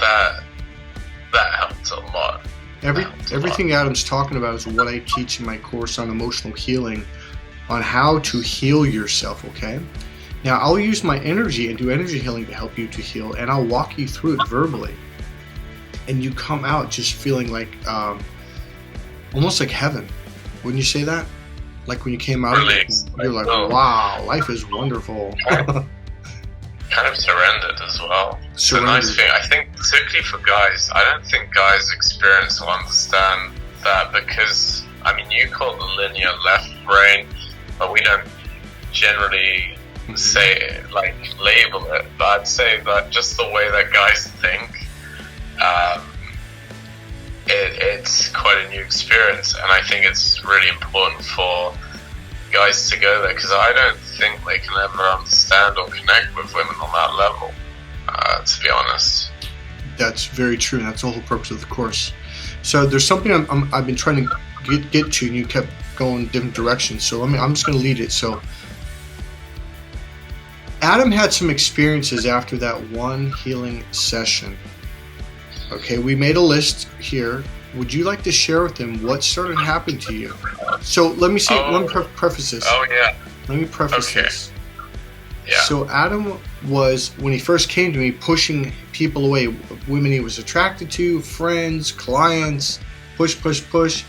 that helped a lot. Everything Adam's talking about is what I teach in my course on emotional healing, on how to heal yourself, okay? Now, I'll use my energy and do energy healing to help you to heal, and I'll walk you through it verbally. And you come out just feeling like, almost like heaven. Wouldn't you say that? Like when you came out, Really? you're like, wow, life is wonderful. Kind of surrendered as well. It's a nice thing. I think, particularly for guys, I don't think guys experience or understand that, because, I mean, you call it the linear left brain, but we don't generally say, like, label it. But I'd say that just the way that guys think, it's quite a new experience, and I think it's really important for guys to go there, because I don't think they can ever understand or connect with women on that level, to be honest. That's very true, and that's the whole purpose of the course. So there's something I've been trying to get to, and you kept going different directions, so I'm just going to lead it. So Adam had some experiences after that one healing session. Okay, we made a list here. Would you like to share with them what started happening to you? So let me see. Let me preface this. Oh, yeah. Let me preface this. Yeah. So Adam was, when he first came to me, pushing people away, women he was attracted to, friends, clients, push.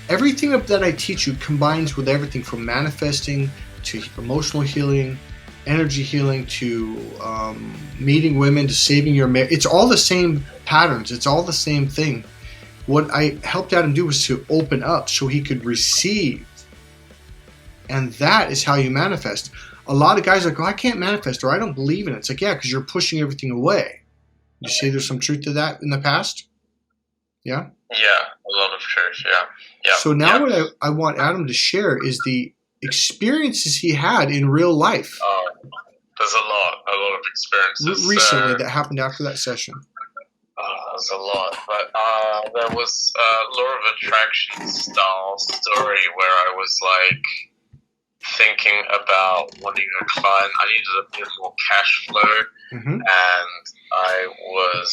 Everything that I teach you combines with everything from manifesting to emotional healing, energy healing, to meeting women, to saving your marriage. It's all the same patterns. It's all the same thing. What I helped Adam do was to open up so he could receive. And that is how you manifest. A lot of guys are like, oh, I can't manifest, or I don't believe in it. It's like, yeah, because you're pushing everything away. You say there's some truth to that in the past? Yeah? Yeah, a lot of truth, yeah. So now what I want Adam to share is the experiences he had in real life. There's a lot of experiences. Recently that happened after that session. There's a lot, but there was a law of attraction style story where I was like thinking about wanting a client. I needed a bit more cash flow, and I was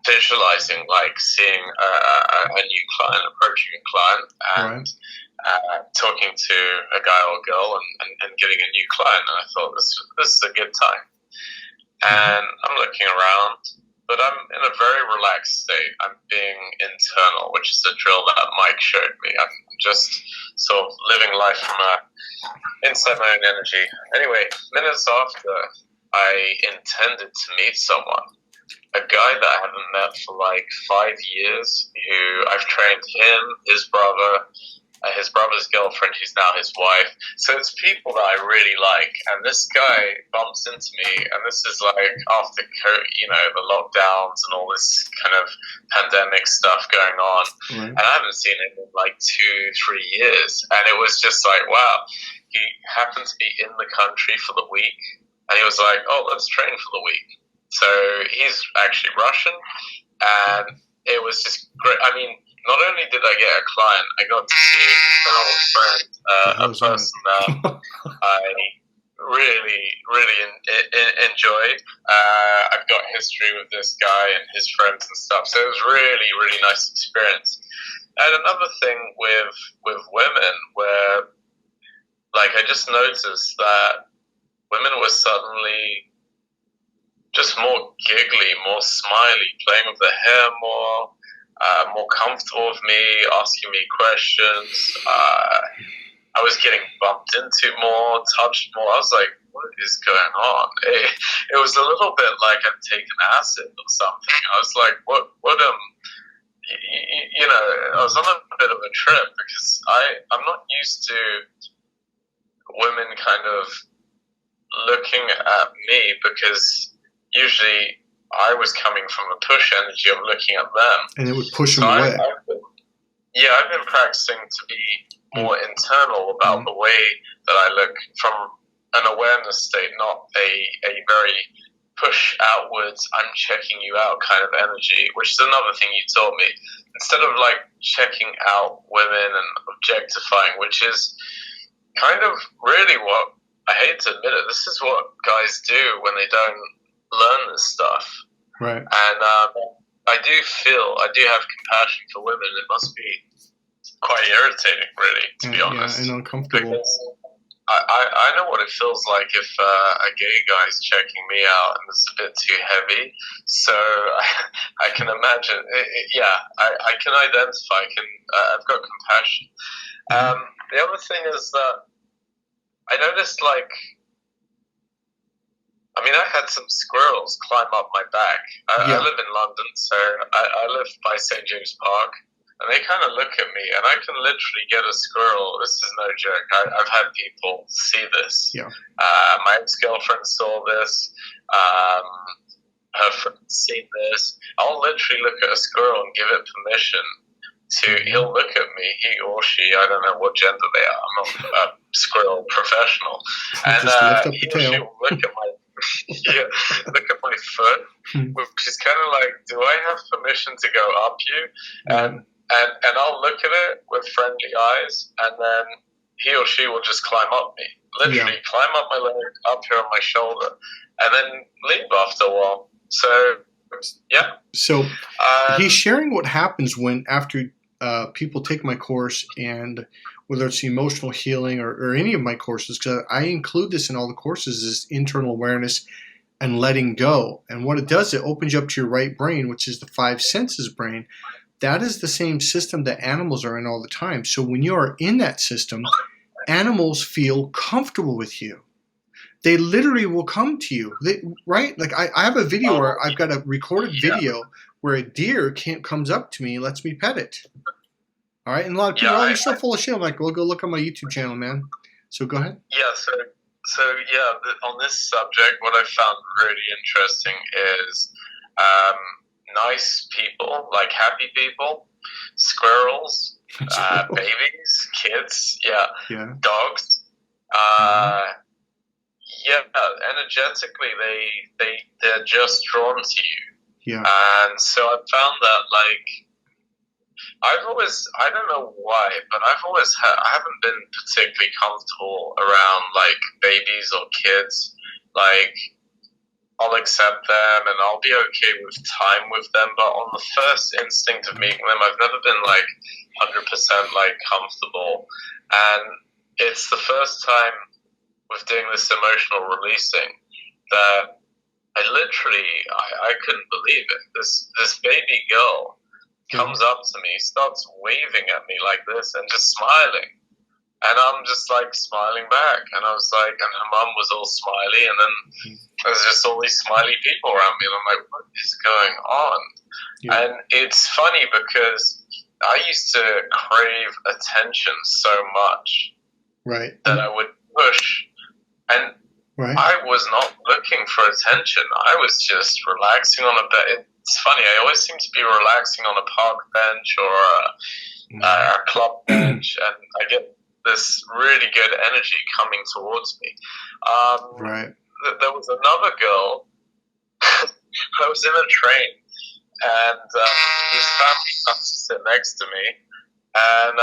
visualizing, like seeing a new client, approaching a client, and talking to a guy or girl and getting a new client. And I thought, this is a good time. And I'm looking around, but I'm in a very relaxed state. I'm being internal, which is the drill that Mike showed me. I'm just sort of living life from inside my own energy. Anyway, minutes after, I intended to meet someone, a guy that I haven't met for like 5 years, who I've trained him, his brother's girlfriend, who's now his wife. So it's people that I really like. And this guy bumps into me, and this is like after, the lockdowns and all this kind of pandemic stuff going on. And I haven't seen him in like 2-3 years. And it was just like, wow. He happened to be in the country for the week, and he was like, oh, let's train for the week. So he's actually Russian, and it was just great. I mean, not only did I get a client, I got to see an old friend, a person that I really, really enjoyed. I've got history with this guy and his friends and stuff, so it was really, really nice experience. And another thing with women, where like I just noticed that women were suddenly just more giggly, more smiley, playing with their hair more comfortable with me, asking me questions. I was getting bumped into more, touched more. I was like, what is going on? It was a little bit like I'd taken acid or something. I was like, what I was on a bit of a trip, because I'm not used to women kind of looking at me, because usually I was coming from a push energy of looking at them. And it would push them away. I've been practicing to be more internal about the way that I look, from an awareness state, not a very push outwards, I'm checking you out kind of energy, which is another thing you told me. Instead of like checking out women and objectifying, which is kind of really what, I hate to admit it, this is what guys do when they don't learn this stuff. Right. And I do have compassion for women. It must be quite irritating, really, to be honest. Yeah, and uncomfortable. Because I know what it feels like if a gay guy's checking me out and it's a bit too heavy. So I can imagine. I can identify. I've got compassion. The other thing is that I noticed, like, I mean, I had some squirrels climb up my back. I live in London, so I live by St. James Park. And they kind of look at me, and I can literally get a squirrel. This is no joke. I've had people see this. Yeah. My ex-girlfriend saw this. Her friend's seen this. I'll literally look at a squirrel and give it permission to. He'll look at me, he or she. I don't know what gender they are. I'm not a squirrel professional. And just lift up he the or she tail. will look at my look at my foot, which is kind of like, do I have permission to go up you? And I'll look at it with friendly eyes, and then he or she will just climb up me. Literally climb up my leg, up here on my shoulder, and then leave after a while. So, yeah. So he's sharing what happens when after people take my course, and whether it's emotional healing or any of my courses, because I include this in all the courses, is internal awareness and letting go. And what it does, it opens you up to your right brain, which is the five senses brain. That is the same system that animals are in all the time. So when you are in that system, animals feel comfortable with you. They literally will come to you, right? Like I have a video where I've got a recorded video where a deer comes up to me and lets me pet it. All right, and a lot of people, you're so full of shit. I'm like, well, go look on my YouTube channel, man. So go ahead. Yeah, so on this subject, what I found really interesting is nice people, like happy people, squirrels, babies, kids, dogs. Energetically, they're just drawn to you. Yeah. And so I found that, like, I don't know why, but I haven't been particularly comfortable around, like, babies or kids. Like, I'll accept them and I'll be okay with time with them, but on the first instinct of meeting them, I've never been, like, 100% like comfortable. And it's the first time with doing this emotional releasing that I couldn't believe it. This baby girl comes up to me, starts waving at me like this and just smiling. And I'm just, like, smiling back. And I was like, and her mum was all smiley, and then there's just all these smiley people around me. And I'm like, what is going on? Yeah. And it's funny because I used to crave attention so much that I would push. And I was not looking for attention. I was just relaxing on a bed. It's funny, I always seem to be relaxing on a park bench or a club bench, and I get this really good energy coming towards me. There was another girl. I was in a train, and this family comes to sit next to me, and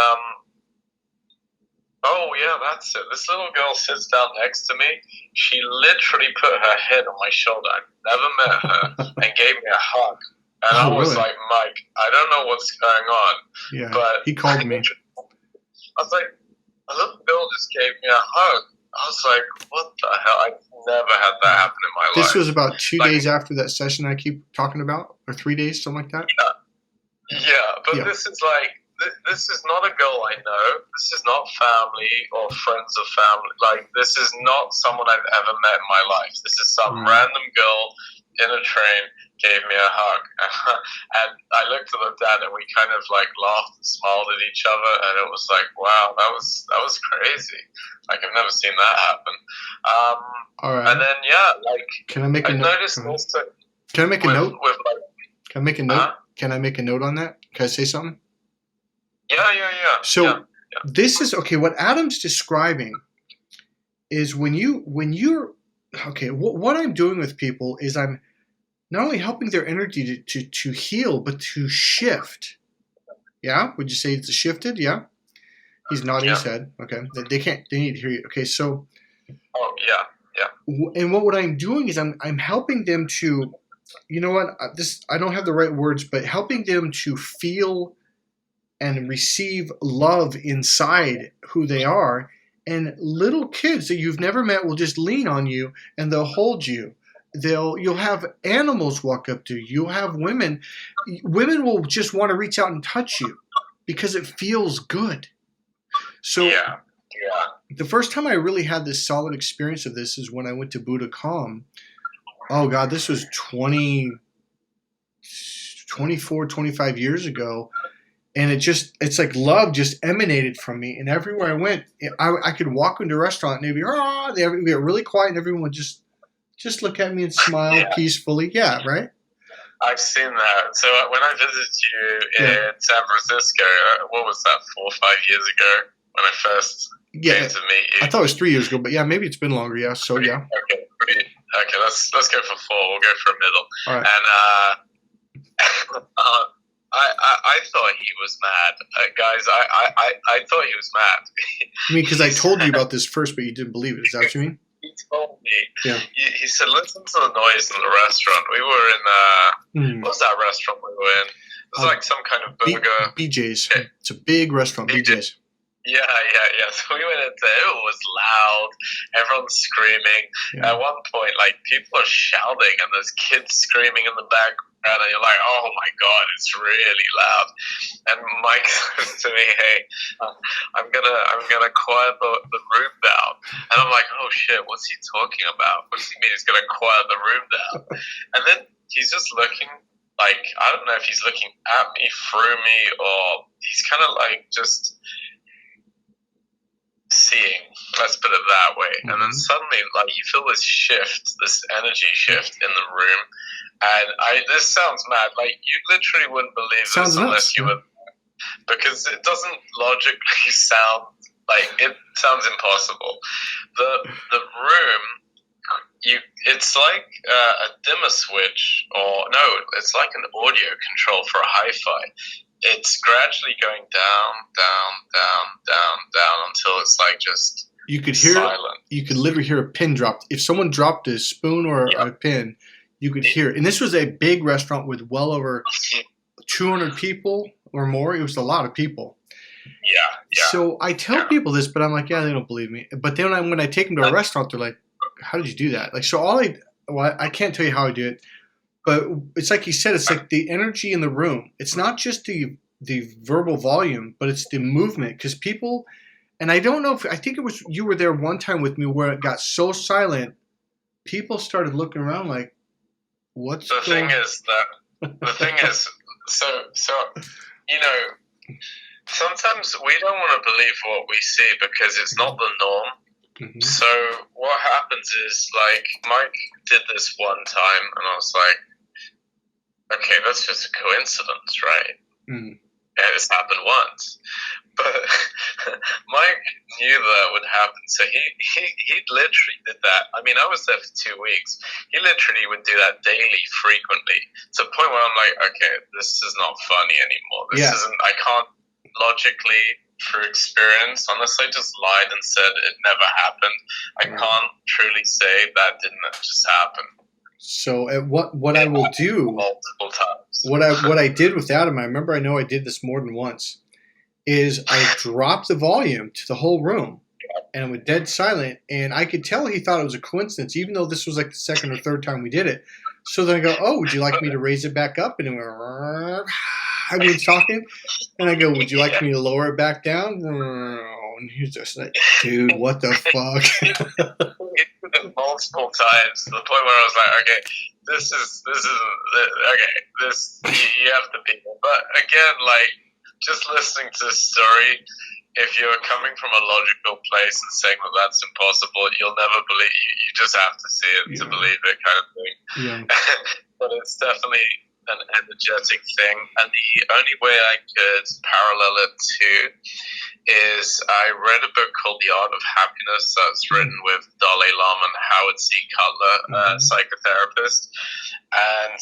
that's it. This little girl sits down next to me. She literally put her head on my shoulder. I've never met her, and gave me a hug. And I was like, Mike, I don't know what's going on. Yeah, but he called me. I was like, a little girl just gave me a hug. I was like, what the hell? I've never had that happen in my life. This was about 2 days after that session I keep talking about, or 3 days, something like that? But this is like, this is not a girl I know. This is not family or friends of family. Like, this is not someone I've ever met in my life. This is some random girl in a train gave me a hug. And I looked at her dad, and we kind of, like, laughed and smiled at each other, and it was like, wow, that was crazy. Like, I've never seen that happen. All right. And then, can I make a note? Can I make a note? Can I make a note? Can I make a note on that? Can I say something? Yeah. So this is okay. What Adam's describing is when you're okay. What I'm doing with people is I'm not only helping their energy to heal, but to shift. Yeah, would you say it's shifted? Yeah, he's nodding his head. Okay, they need to hear you. Okay, so. Oh yeah. And what I'm doing is I'm helping them to you know what? I don't have the right words, but helping them to feel and receive love inside who they are. And little kids that you've never met will just lean on you and they'll hold you. You'll have animals walk up to you. You'll have women. Women will just want to reach out and touch you because it feels good. So yeah. The first time I really had this solid experience of this is when I went to Buddha Calm. Oh God, this was 24, 25 years ago. And it's like love just emanated from me. And everywhere I went, I could walk into a restaurant and they'd be get really quiet and everyone would just look at me and smile peacefully. Yeah, right? I've seen that. So when I visited you in San Francisco, what was that, 4 or 5 years ago when I first came to meet you? I thought it was 3 years ago, but yeah, maybe it's been longer. Yeah, so yeah. Okay, let's go for 4. We'll go for a middle. All right. And I thought he was mad, guys. I thought he was mad. I mean, because I told you about this first, but you didn't believe it. Is that what you mean? He told me. Yeah. He said, "Listen to the noise in the restaurant." We were in what was that restaurant we were in? It was like some kind of burger. BJ's. Okay. It's a big restaurant. BJ's. Yeah. So we went into it. It was loud. Everyone's screaming. Yeah. At one point, like, people are shouting and there's kids screaming in the background, and you're like, "Oh my God, it's really loud." And Mike says to me, "Hey, I'm gonna quiet the room down." And I'm like, "Oh shit, what's he talking about? What does he mean he's gonna quiet the room down?" And then he's just looking. Like, I don't know if he's looking at me, through me, or he's kind of like just seeing, let's put it that way. Mm-hmm. And then suddenly, like, you feel this shift, this energy shift in the room. And this sounds mad. Like, you literally wouldn't believe this unless you were, because it doesn't logically sound like, it sounds impossible. The room, it's like a dimmer switch, or no, it's like an audio control for a hi-fi. It's gradually going down until it's like just you could hear silent. You could literally hear a pin drop. If someone dropped a spoon or a pin, you could hear it. And this was a big restaurant with well over 200 people or more. It was a lot of people. Yeah. So I tell people this, but I'm like, yeah, they don't believe me. But then when I take them to a restaurant, they're like, how did you do that? Like, so I can't tell you how I do it, but it's like you said, it's like the energy in the room. It's not just the verbal volume, but it's the movement. Because people, and I don't know if, I think it was, you were there one time with me where it got so silent, people started looking around like, what's the thing is, so, you know, sometimes we don't want to believe what we see because it's not the norm. Mm-hmm. So what happens is, like, Mike did this one time, and I was like, okay, that's just a coincidence, right? Mm. Yeah, it's happened once. But Mike knew that would happen, so he literally did that. I mean, I was there for 2 weeks. He literally would do that daily, frequently, to the point where I'm like, okay, this is not funny anymore. This isn't, I can't logically, through experience, unless I just lied and said it never happened, I can't truly say that didn't just happen. So what I will do multiple times. What I did with Adam, I know I did this more than once, is I dropped the volume to the whole room and it was dead silent, and I could tell he thought it was a coincidence, even though this was like the second or third time we did it. So then I go, "Oh, would you like me to raise it back up?" And I was talking, and I go, "Would you like me to lower it back down?" And he's just like, "Dude, what the fuck?" Multiple times, to the point where I was like, "Okay, this is okay. You have to be." But again, like, just listening to this story, if you're coming from a logical place and saying that that's impossible, you'll never believe. You just have to see it to believe it, kind of thing. Yeah. But it's definitely an energetic thing, and the only way I could parallel it to is I read a book called The Art of Happiness that's written with Dalai Lama and Howard C. Cutler, psychotherapist, and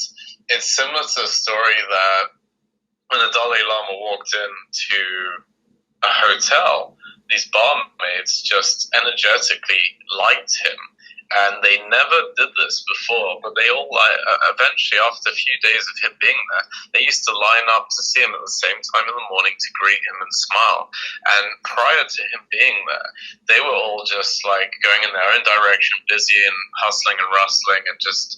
it's similar to a story that when the Dalai Lama walked into a hotel, these barmaids just energetically liked him, And they never did this before, but they all, eventually, after a few days of him being there, they used to line up to see him at the same time in the morning to greet him and smile. And prior to him being there, they were all just like going in their own direction, busy and hustling and rustling and just,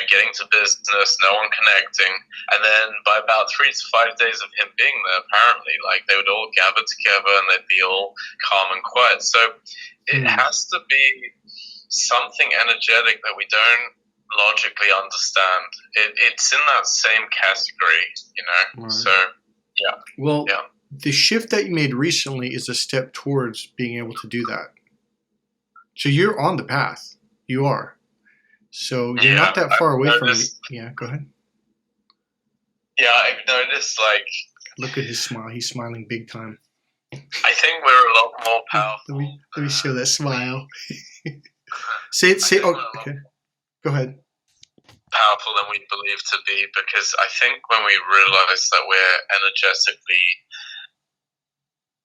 getting to business, no one connecting. And then by about 3 to 5 days of him being there, apparently, like, they would all gather together and they'd be all calm and quiet. So it has to be something energetic that we don't logically understand. It's in that same category, Right. So, yeah. Well, the shift that you made recently is a step towards being able to do that. So you're on the path. You are. So you're not that far away from it. Yeah, go ahead. Yeah, I've noticed, like... Look at his smile. He's smiling big time. I think we're a lot more powerful. Let me show that smile. Say it. Okay. Go ahead. Powerful than we believe to be, because I think when we realize that we're energetically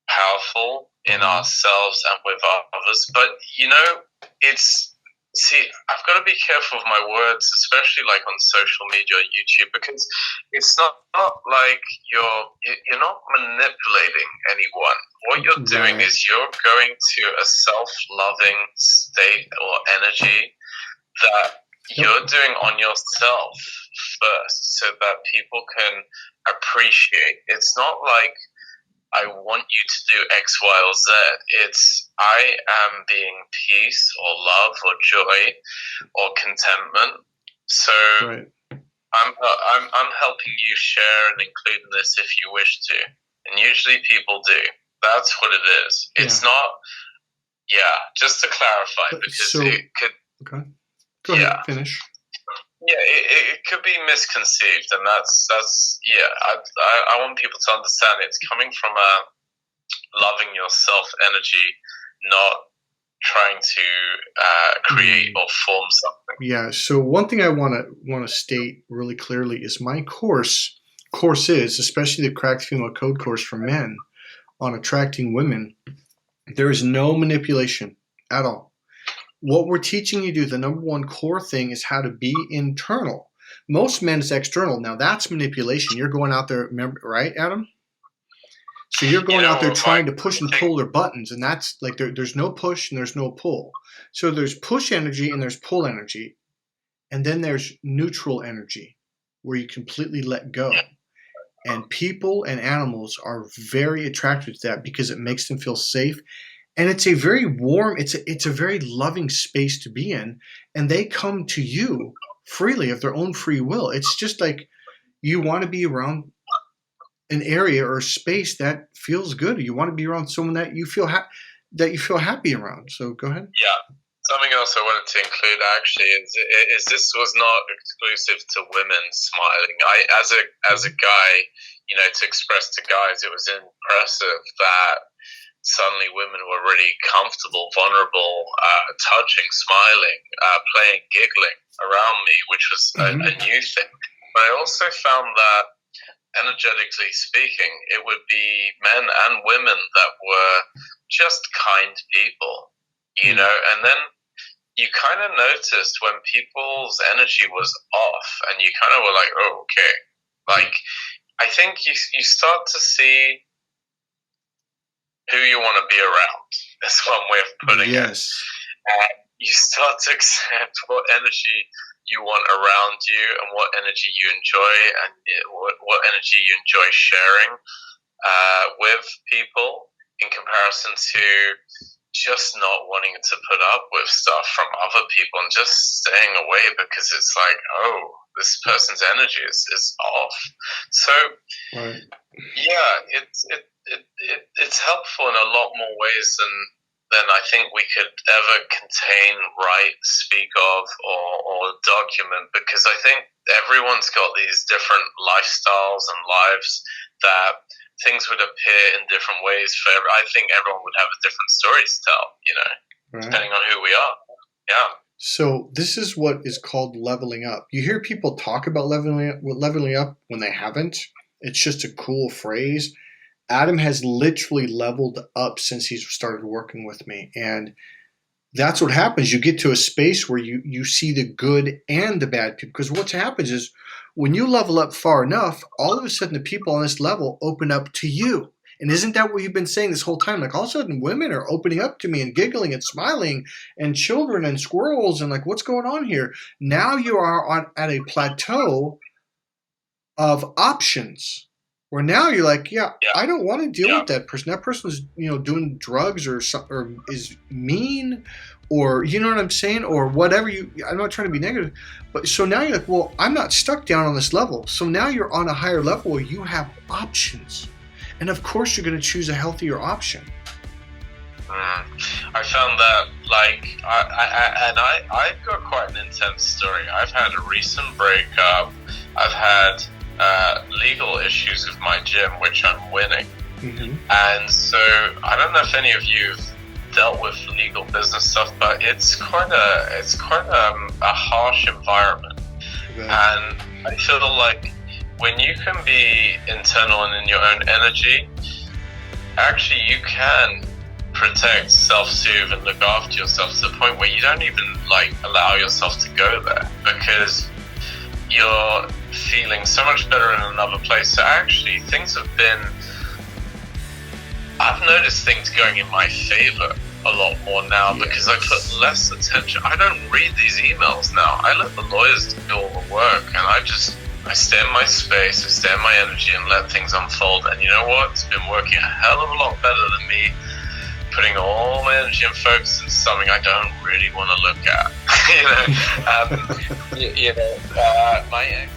powerful in ourselves and with others, but I've got to be careful of my words, especially like on social media or YouTube, because it's not like you're not manipulating anyone. What you're doing is you're going to a self-loving state or energy that you're doing on yourself first, so that people can appreciate. It's not like I want you to do X, Y, or Z. It's I am being peace or love or joy or contentment. So I'm helping you share and include in this if you wish to, and usually people do. That's what it is. It's not. Yeah, just to clarify, because it could. Okay. Go ahead. Finish. Yeah, it could be misconceived, and that's I want people to understand it's coming from a loving yourself energy, not trying to create or form something. Yeah. So one thing I want to state really clearly is my courses, especially the Cracked Female Code course for men on attracting women. There is no manipulation at all. What we're teaching you to do, the number one core thing is how to be internal. Most men is external. Now that's manipulation. You're going out there, remember, right, Adam? So you're going out there trying to push and pull their buttons, and that's like there's no push and there's no pull. So there's push energy and there's pull energy, and then there's neutral energy where you completely let go. And people and animals are very attracted to that because it makes them feel safe. And it's a very warm, it's a very loving space to be in. And they come to you freely of their own free will. It's just like you want to be around an area or a space that feels good. You want to be around someone that you feel happy around. So go ahead. Yeah. Something else I wanted to include actually is this was not exclusive to women smiling. As a guy, to express to guys, it was impressive that suddenly women were really comfortable, vulnerable, touching, smiling, playing, giggling around me, which was a new thing. But I also found that, energetically speaking, it would be men and women that were just kind people, and then you kind of noticed when people's energy was off, and you kind of were like, oh, okay. Like, I think you start to see who you want to be around. That's one way of putting it. You start to accept what energy you want around you and what energy you enjoy and what energy you enjoy sharing with people in comparison to just not wanting to put up with stuff from other people and just staying away because it's like, oh, this person's energy is off. So, it's helpful in a lot more ways than I think we could ever contain, write, speak of, or document, because I think everyone's got these different lifestyles and lives that things would appear in different ways. I think everyone would have a different story to tell, depending on who we are. Yeah. So this is what is called leveling up. You hear people talk about leveling up when they haven't. It's just a cool phrase. Adam has literally leveled up since he started working with me. And that's what happens. You get to a space where you see the good and the bad people. Because what happens is when you level up far enough, all of a sudden the people on this level open up to you. And isn't that what you've been saying this whole time? Like all of a sudden women are opening up to me and giggling and smiling, and children and squirrels, and like, what's going on here? Now you are at a plateau of options. Where now you're like, I don't want to deal with that person. That person's, doing drugs or is mean, or you know what I'm saying, or whatever. I'm not trying to be negative, but so now you're like, well, I'm not stuck down on this level. So now you're on a higher level where you have options, and of course you're going to choose a healthier option. I found that, like, I've got quite an intense story. I've had a recent breakup. I've had legal issues with my gym, which I'm winning. Mm-hmm. And so I don't know if any of you have dealt with legal business stuff, but it's quite a harsh environment. Okay. And I feel like when you can be internal and in your own energy, actually you can protect, self-soothe, and look after yourself to the point where you don't even allow yourself to go there, because you're feeling so much better in another place. So actually I've noticed things going in my favor a lot more now, because I put less attention. I don't read these emails now. I let the lawyers do all the work, and I stay in my space, I stay in my energy, and let things unfold. And you know what? It's been working a hell of a lot better than me putting all my energy and focus into something I don't really want to look at. My ex